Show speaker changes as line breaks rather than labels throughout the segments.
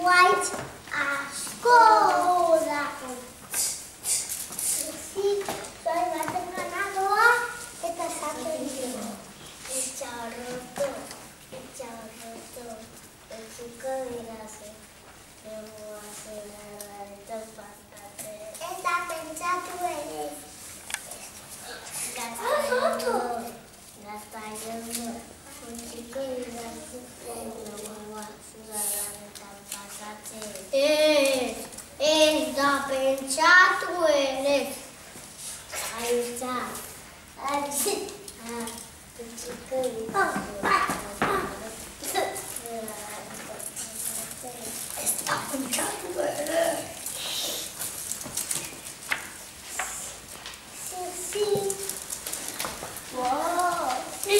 White a scola. Sí, soy la ganadora. Esta sabe el charroto. El chico dirase. Debo hacer la pastate. Esta pensado eres. Gasta yo. Un chico dirase. Debo hacer la da pensato eres. Ahí está. Está pensato eres. Sí. Wow. Sí.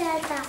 Esta